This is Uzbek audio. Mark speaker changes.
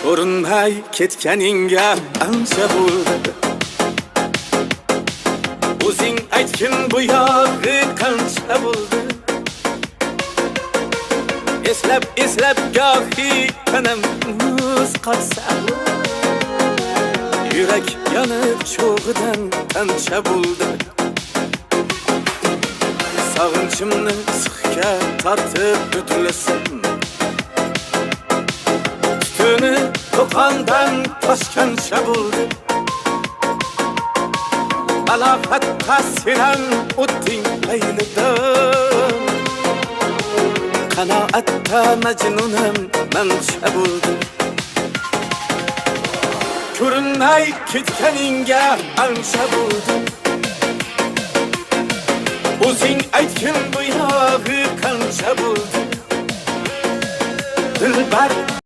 Speaker 1: Ko'rinmay ketganingga ancha bo'ldi. O'zing aytgin bu yog'i qancha bo'ldi. Eslab gohi tanam muz qolsa, yurak yonib cho'g'idan qancha bo'ldi. Sog'inchimni sixga tortib o'tilasam, tutuni to'qondan toshgancha bo'ldi. Aloqatda senam o'tding laylidan, qanoatda majnunam mancha bo'ldi. Ko'rinmay ketganingga ancha bo'ldi. O'zing aytgin bu yog'i qancha bo'ldi. Dilbar